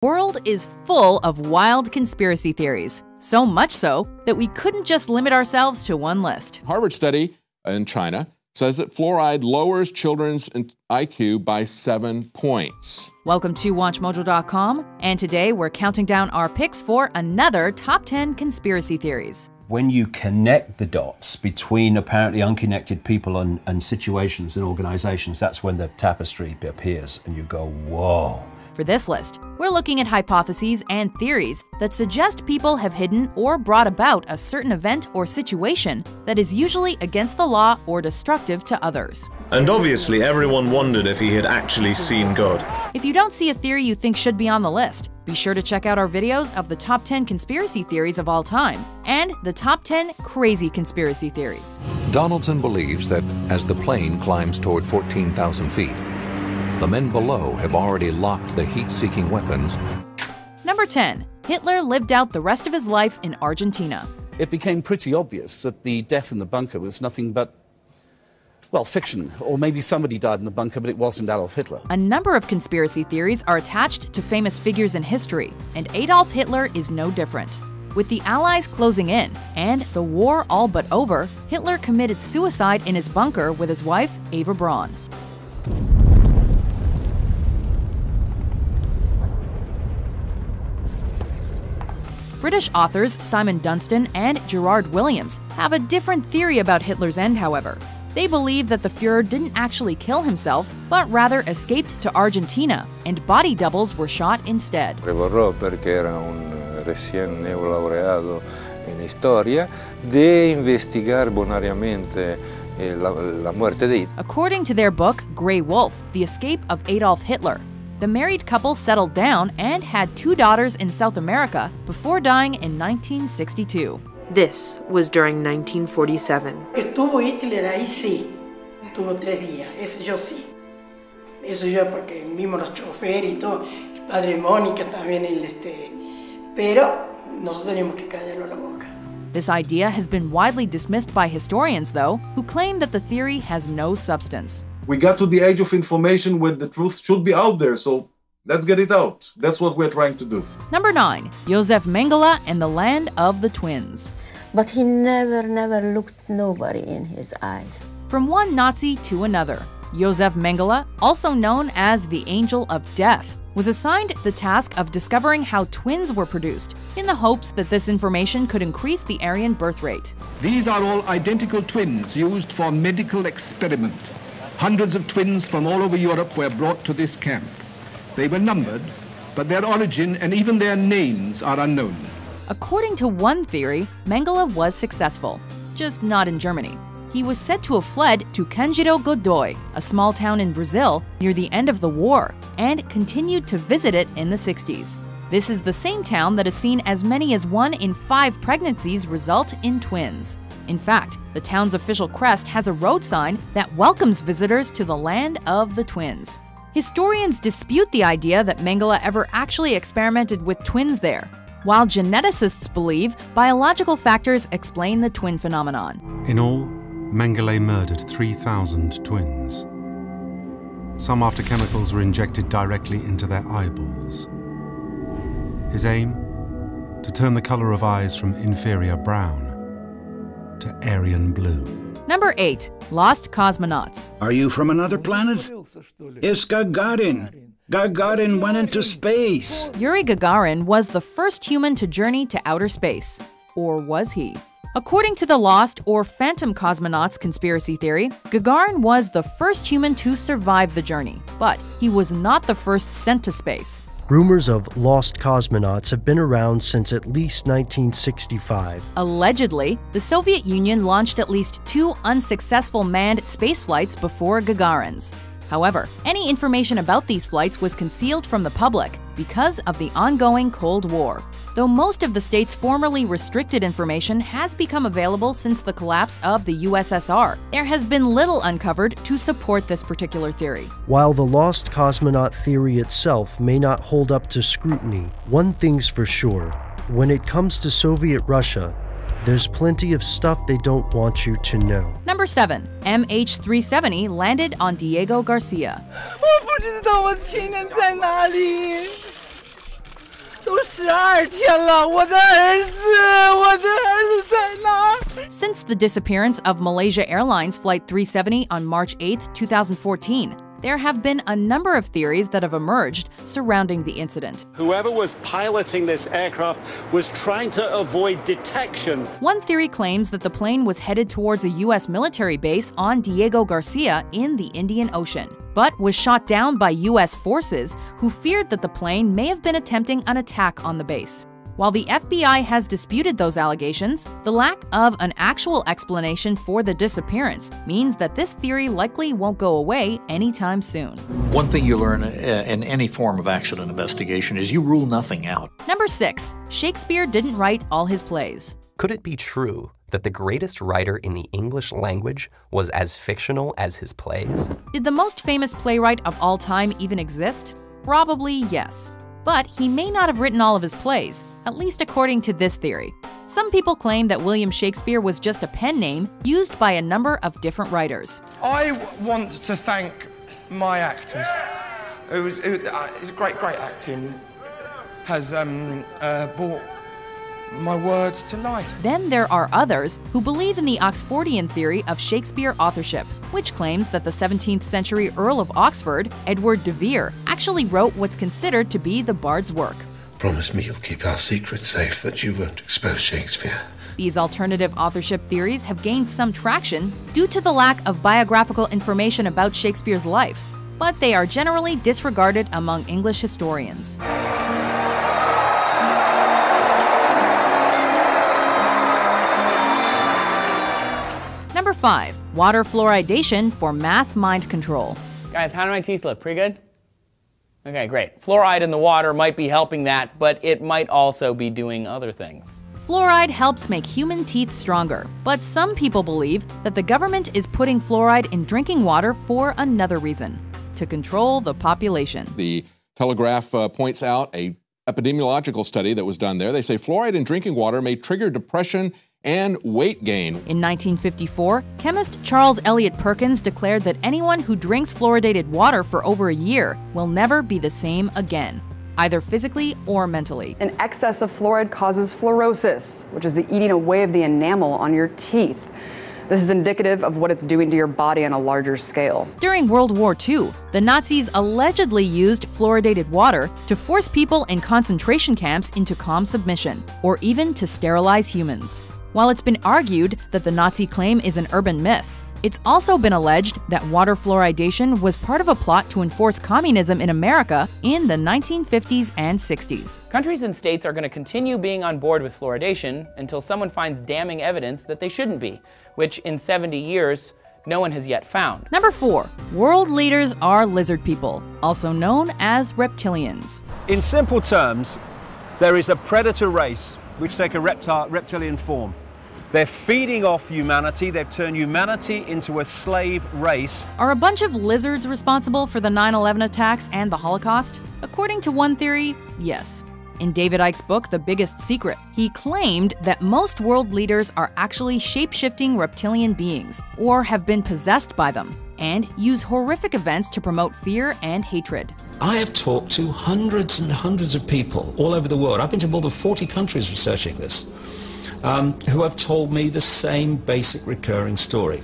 World is full of wild conspiracy theories, so much so that we couldn't just limit ourselves to one list. Harvard study in China says that fluoride lowers children's IQ by 7 points. Welcome to WatchMojo.com, and today we're counting down our picks for another top 10 conspiracy theories. When you connect the dots between apparently unconnected people and situations and organizations, that's when the tapestry appears and you go, whoa. For this list, we're looking at hypotheses and theories that suggest people have hidden or brought about a certain event or situation that is usually against the law or destructive to others. And obviously everyone wondered if he had actually seen God. If you don't see a theory you think should be on the list, be sure to check out our videos of the top 10 conspiracy theories of all time and the top 10 crazy conspiracy theories. Donaldson believes that as the plane climbs toward 14,000 feet, the men below have already locked the heat-seeking weapons. Number 10. Hitler lived out the rest of his life in Argentina. It became pretty obvious that the death in the bunker was nothing but, well, fiction. Or maybe somebody died in the bunker, but it wasn't Adolf Hitler. A number of conspiracy theories are attached to famous figures in history, and Adolf Hitler is no different. With the Allies closing in and the war all but over, Hitler committed suicide in his bunker with his wife, Eva Braun. British authors Simon Dunstan and Gerard Williams have a different theory about Hitler's end, however. They believe that the Fuhrer didn't actually kill himself, but rather escaped to Argentina, and body doubles were shot instead. Prevorrò, perché era un recién neolaureado en historia, de investigar bonariamente la muerte de Hitler. According to their book, Grey Wolf, The Escape of Adolf Hitler, the married couple settled down and had 2 daughters in South America before dying in 1962. This was during 1947. Estuvo Hitler ahí, sí. Estuvo 3 días. Eso yo sí. Eso yo porque vimos los choferes y todo. El padre Mónica también, pero nosotros tenemos que callarlo la boca. This idea has been widely dismissed by historians, though, who claim that the theory has no substance. We got to the age of information where the truth should be out there, so let's get it out. That's what we're trying to do. Number 9. Josef Mengele and the Land of the Twins. But he never looked nobody in his eyes. From one Nazi to another, Josef Mengele, also known as the Angel of Death, was assigned the task of discovering how twins were produced, in the hopes that this information could increase the Aryan birth rate. These are all identical twins used for medical experiment. Hundreds of twins from all over Europe were brought to this camp. They were numbered, but their origin and even their names are unknown. According to one theory, Mengele was successful, just not in Germany. He was said to have fled to Candido Godoy, a small town in Brazil near the end of the war, and continued to visit it in the 60s. This is the same town that has seen as many as 1 in 5 pregnancies result in twins. In fact, the town's official crest has a road sign that welcomes visitors to the Land of the Twins. Historians dispute the idea that Mengele ever actually experimented with twins there, while geneticists believe biological factors explain the twin phenomenon. In all, Mengele murdered 3,000 twins. Some after chemicals were injected directly into their eyeballs. His aim? To turn the color of eyes from inferior brown to Aryan blue. Number 8. Lost Cosmonauts. Are you from another planet? It's Gagarin. Gagarin went into space. Yuri Gagarin was the first human to journey to outer space. Or was he? According to the Lost or Phantom Cosmonauts conspiracy theory, Gagarin was the first human to survive the journey, but he was not the first sent to space. Rumors of lost cosmonauts have been around since at least 1965. Allegedly, the Soviet Union launched at least 2 unsuccessful manned space flights before Gagarin's. However, any information about these flights was concealed from the public because of the ongoing Cold War. Though most of the state's formerly restricted information has become available since the collapse of the USSR, there has been little uncovered to support this particular theory. While the lost cosmonaut theory itself may not hold up to scrutiny, one thing's for sure: when it comes to Soviet Russia, there's plenty of stuff they don't want you to know. Number 7. MH370 landed on Diego Garcia. Since the disappearance of Malaysia Airlines Flight 370 on March 8, 2014, there have been a number of theories that have emerged surrounding the incident. Whoever was piloting this aircraft was trying to avoid detection. One theory claims that the plane was headed towards a U.S. military base on Diego Garcia in the Indian Ocean, but was shot down by U.S. forces who feared that the plane may have been attempting an attack on the base. While the FBI has disputed those allegations, the lack of an actual explanation for the disappearance means that this theory likely won't go away anytime soon. One thing you learn in any form of accident investigation is you rule nothing out. Number 6. Shakespeare didn't write all his plays. Could it be true that the greatest writer in the English language was as fictional as his plays? Did the most famous playwright of all time even exist? Probably yes. But he may not have written all of his plays, at least according to this theory. Some people claim that William Shakespeare was just a pen name used by a number of different writers. I want to thank my actors. It's great acting has brought my words to life. Then there are others who believe in the Oxfordian theory of Shakespeare authorship, which claims that the 17th century Earl of Oxford, Edward de Vere, actually wrote what's considered to be the Bard's work. Promise me you'll keep our secret safe, that you won't expose Shakespeare. These alternative authorship theories have gained some traction due to the lack of biographical information about Shakespeare's life, but they are generally disregarded among English historians. Number 5. Water fluoridation for mass mind control. Guys, how do my teeth look? Pretty good? Okay, great. Fluoride in the water might be helping that, but it might also be doing other things. Fluoride helps make human teeth stronger, but some people believe that the government is putting fluoride in drinking water for another reason: to control the population. The Telegraph points out a epidemiological study that was done there. They say fluoride in drinking water may trigger depression and weight gain. In 1954, chemist Charles Eliot Perkins declared that anyone who drinks fluoridated water for over a year will never be the same again, either physically or mentally. An excess of fluoride causes fluorosis, which is the eating away of the enamel on your teeth. This is indicative of what it's doing to your body on a larger scale. During World War II, the Nazis allegedly used fluoridated water to force people in concentration camps into calm submission, or even to sterilize humans. While it's been argued that the Nazi claim is an urban myth, it's also been alleged that water fluoridation was part of a plot to enforce communism in America in the 1950s and 60s. Countries and states are going to continue being on board with fluoridation until someone finds damning evidence that they shouldn't be, which in 70 years, no one has yet found. Number 4. World leaders are lizard people, also known as reptilians. In simple terms, there is a predator race which take a reptilian form. They're feeding off humanity. They've turned humanity into a slave race. Are a bunch of lizards responsible for the 9/11 attacks and the Holocaust? According to one theory, yes. In David Icke's book, The Biggest Secret, he claimed that most world leaders are actually shape-shifting reptilian beings, or have been possessed by them, and use horrific events to promote fear and hatred. I have talked to hundreds and hundreds of people all over the world. I've been to more than 40 countries researching this. Who have told me the same basic recurring story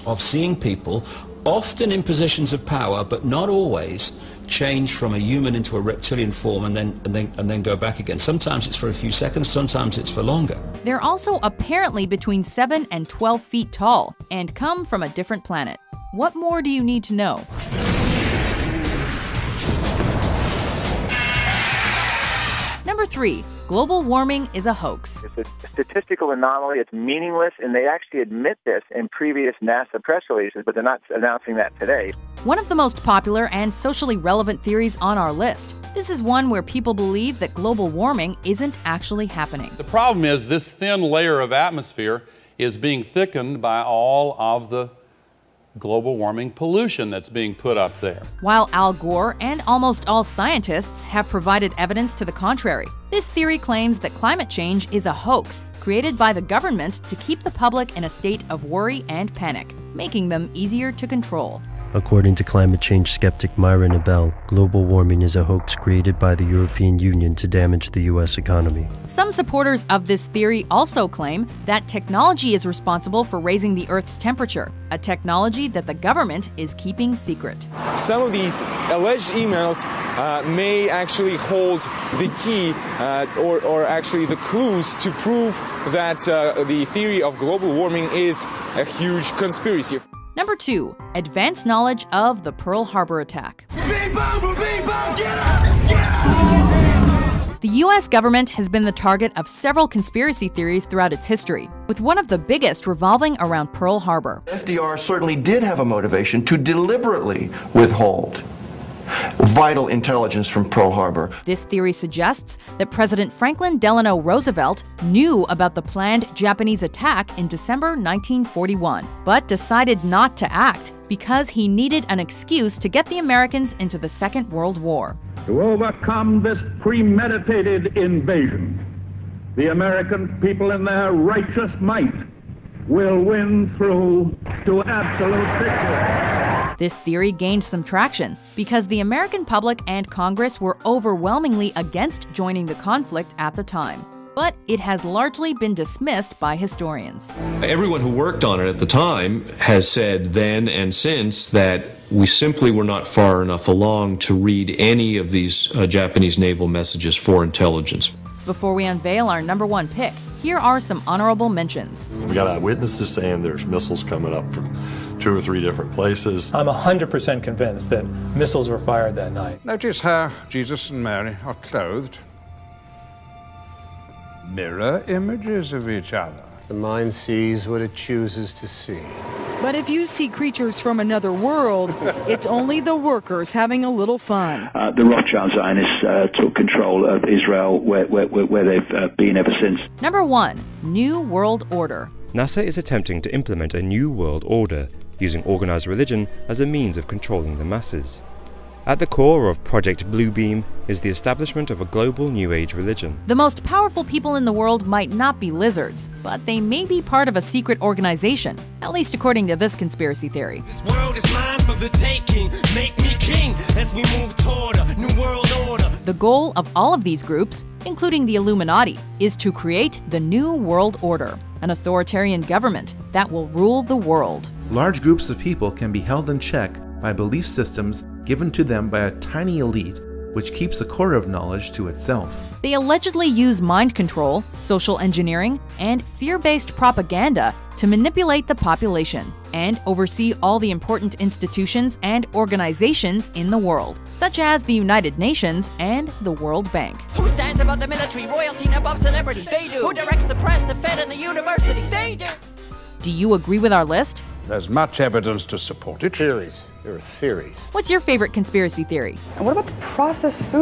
of seeing people, often in positions of power, but not always, change from a human into a reptilian form and then go back again. Sometimes it's for a few seconds, sometimes it's for longer. They're also apparently between 7 and 12 feet tall and come from a different planet. What more do you need to know? Number 3. Global warming is a hoax. It's a statistical anomaly. It's meaningless, and they actually admit this in previous NASA press releases, but they're not announcing that today. One of the most popular and socially relevant theories on our list. This is one where people believe that global warming isn't actually happening. The problem is this thin layer of atmosphere is being thickened by all of the global warming pollution that's being put up there. While Al Gore and almost all scientists have provided evidence to the contrary, this theory claims that climate change is a hoax created by the government to keep the public in a state of worry and panic, making them easier to control. According to climate change skeptic Myra Nabel, global warming is a hoax created by the European Union to damage the U.S. economy. Some supporters of this theory also claim that technology is responsible for raising the Earth's temperature, a technology that the government is keeping secret. Some of these alleged emails may actually hold the key or actually the clues to prove that the theory of global warming is a huge conspiracy. Number 2. Advanced knowledge of the Pearl Harbor attack. The U.S. government has been the target of several conspiracy theories throughout its history, with one of the biggest revolving around Pearl Harbor. FDR certainly did have a motivation to deliberately withhold vital intelligence from Pearl Harbor. This theory suggests that President Franklin Delano Roosevelt knew about the planned Japanese attack in December 1941, but decided not to act because he needed an excuse to get the Americans into the Second World War. To overcome this premeditated invasion, the American people in their righteous might will win through to absolute victory. This theory gained some traction because the American public and Congress were overwhelmingly against joining the conflict at the time. But it has largely been dismissed by historians. Everyone who worked on it at the time has said then and since that we simply were not far enough along to read any of these Japanese naval messages for intelligence. Before we unveil our number 1 pick, here are some honorable mentions. We got eyewitnesses saying there's missiles coming up from 2 or 3 different places. I'm 100% convinced that missiles were fired that night. Notice how Jesus and Mary are clothed. Mirror images of each other. The mind sees what it chooses to see. But if you see creatures from another world, it's only the workers having a little fun. The Rothschild Zionists took control of Israel where they've been ever since. Number 1. New World Order. NASA is attempting to implement a new world order, using organized religion as a means of controlling the masses. At the core of Project Bluebeam is the establishment of a global New Age religion. The most powerful people in the world might not be lizards, but they may be part of a secret organization, at least according to this conspiracy theory. This world is mine for the taking. Make me king as we move toward a new world order. The goal of all of these groups, including the Illuminati, is to create the New World Order, an authoritarian government that will rule the world. Large groups of people can be held in check by belief systems given to them by a tiny elite, which keeps the core of knowledge to itself. They allegedly use mind control, social engineering, and fear-based propaganda to manipulate the population and oversee all the important institutions and organizations in the world, such as the United Nations and the World Bank. Who stands above the military, royalty, and above celebrities? They do. Who directs the press, the Fed, and the universities? They do. Do you agree with our list? There's much evidence to support it. Theories. There are theories. What's your favorite conspiracy theory? And what about the processed food?